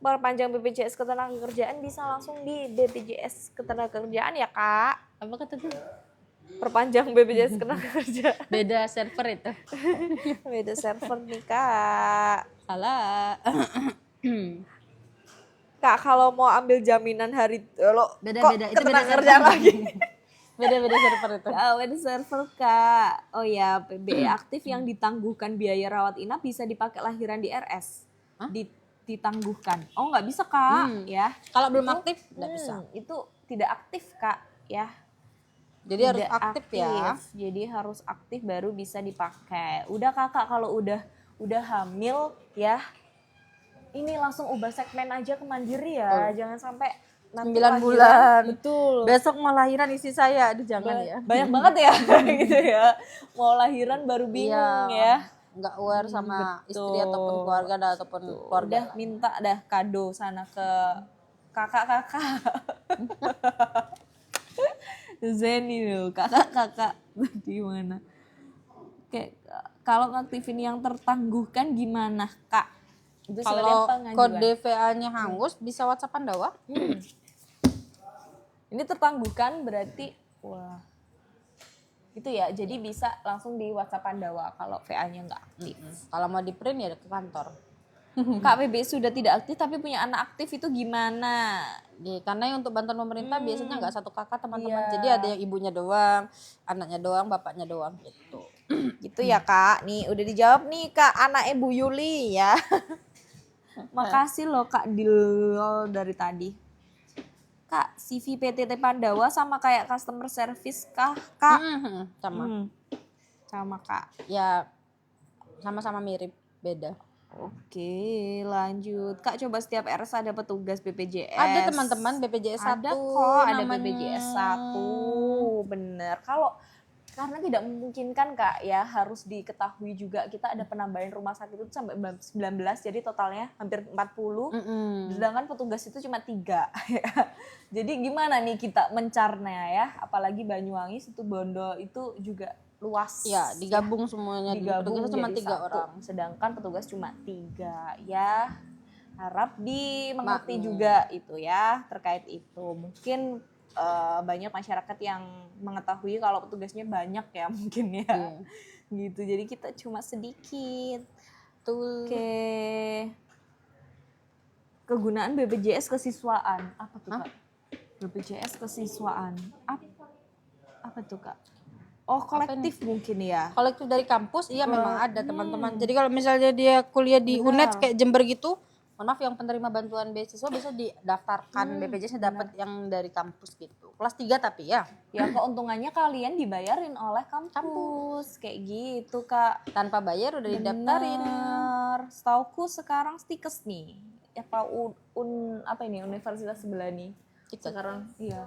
perpanjang BPJS Ketenagakerjaan bisa langsung di BPJS Ketenagakerjaan ya, Kak? Apa kata tuh? Perpanjang BPJS Ketenagakerjaan. Beda server itu. Beda server nih, Kak. Salah. Kak, kalau mau ambil jaminan hari lo Beda-beda, itu beda ketenagakerjaan server. lagi. Beda-beda server itu. Beda server, Kak. Oh ya, PBE aktif yang ditangguhkan biaya rawat inap bisa dipakai lahiran di RS. Ditangguhkan. Oh, nggak bisa, Kak, ya. Kalau belum aktif nggak bisa. Itu tidak aktif, Kak, ya. Jadi harus Tidak aktif ya. Jadi harus aktif baru bisa dipakai. Udah Kakak, kalau udah hamil ya, ini langsung ubah segmen aja ke Mandiri ya. Jangan sampai nanti 9 lahiran. bulan. Betul. Besok mau lahiran istri saya, aduh jangan ya. Banyak banget ya gitu ya. Mau lahiran baru bingung ya. Nggak aware sama istri ataupun keluarga ataupun keluarga. Udah minta dah kado sana ke kakak-kakak. Zeni loh, kakak-kakak di mana? Oke, kalau ngaktifin yang tertangguhkan gimana, Kak? Itu Kalau sebenarnya kode VA-nya hangus bisa WhatsApp Pandawa. Ini tertangguhkan berarti wah. Gitu ya. Jadi bisa langsung di WhatsApp Pandawa kalau VA-nya nggak aktif. Kalau mau di print ya ke kantor. Kak, PBI sudah tidak aktif tapi punya anak aktif itu gimana? Karena yang untuk bantuan pemerintah biasanya nggak satu kakak teman-teman. Iya. Jadi ada yang ibunya doang, anaknya doang, bapaknya doang gitu. Gitu ya, Kak. Nih udah dijawab nih Kak, anak Bu Yuli ya. Makasih loh Kak Dil dari tadi. Kak, CV PTT Pandawa sama kayak customer service kah, Kak? Sama. Sama, Kak. Ya sama-sama mirip, beda. Oke, lanjut. Kak, coba setiap RS ada petugas BPJS. Ada teman-teman BPJS 1. Ada kok, ada BPJS 1. Bener. Karena tidak memungkinkan Kak ya, harus diketahui juga kita ada penambahan rumah sakit itu sampai 19, jadi totalnya hampir 40. Sedangkan petugas itu cuma 3. Jadi gimana nih kita mencarnya ya, apalagi Banyuwangi, Situbondo itu juga luas. Ya, digabung semuanya. Digabung Petugasnya cuma jadi 3 satu. orang. Sedangkan petugas cuma 3 ya. Harap dimengerti Maklum. juga itu ya terkait itu. Mungkin banyak masyarakat yang mengetahui kalau petugasnya banyak ya mungkin ya. Iya. Gitu. Jadi kita cuma sedikit. Betul. Oke. Kegunaan BPJS kesiswaan. Apa tuh, Kak? BPJS kesiswaan. Apa tuh, Kak? Oh, kolektif mungkin ya. Kolektif dari kampus, iya memang ada teman-teman. Jadi kalau misalnya dia kuliah di UNED kayak Jember gitu, mohon maaf yang penerima bantuan beasiswa bisa didaftarkan BPJS-nya dapat yang dari kampus gitu. Kelas 3 tapi ya. Ya keuntungannya kalian dibayarin oleh kampus. Kayak gitu, Kak. Tanpa bayar udah didaftarin. Benar. Setauku sekarang stikes nih. Apa apa ini universitas sebelah nih? Sekarang iya.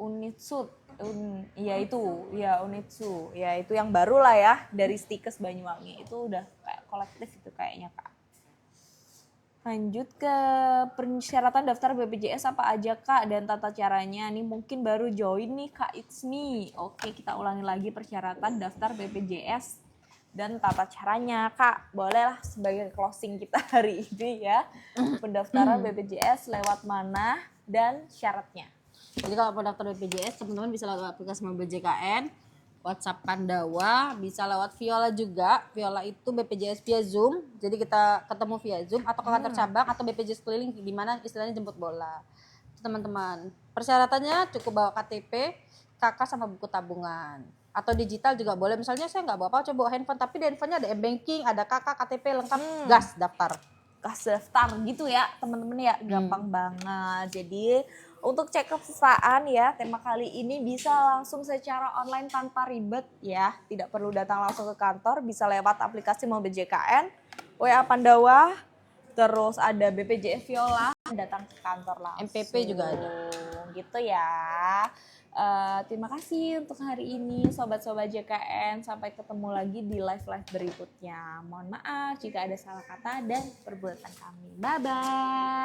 Unitsud. Iya itu, ya Unitsu. Ya itu yang baru lah ya dari Stikes Banyuwangi. Itu udah kayak kolektif itu kayaknya, Kak. Lanjut ke persyaratan daftar BPJS apa aja Kak dan tata caranya. Nih mungkin baru join nih Kak It's Me. Oke, kita ulangi lagi persyaratan daftar BPJS dan tata caranya Kak. Bolehlah sebagai closing kita hari ini ya. Pendaftaran BPJS lewat mana dan syaratnya. Jadi kalau mau daftar BPJS teman-teman bisa lewat aplikasi BJKN, WhatsApp Pandawa, bisa lewat Viola juga. Viola itu BPJS via Zoom. Jadi kita ketemu via Zoom atau ke kantor cabang atau BPJS keliling di mana istilahnya jemput bola. Itu teman-teman. Persyaratannya cukup bawa KTP, KK sama buku tabungan. Atau digital juga boleh. Misalnya saya nggak bawa apa, coba bawa handphone tapi di handphonenya ada M-Banking, ada KK, KTP lengkap, gas daftar. Gas daftar gitu ya teman-teman ya, gampang banget. Jadi untuk cek kepesertaan ya, tema kali ini bisa langsung secara online tanpa ribet ya. Tidak perlu datang langsung ke kantor, bisa lewat aplikasi Mau BJKN, WA Pandawa, terus ada BPJS Viola, datang ke kantor langsung. MPP juga ada. Gitu ya. Terima kasih untuk hari ini Sobat-Sobat JKN. Sampai ketemu lagi di live-live berikutnya. Mohon maaf jika ada salah kata dan perbuatan kami. Bye-bye.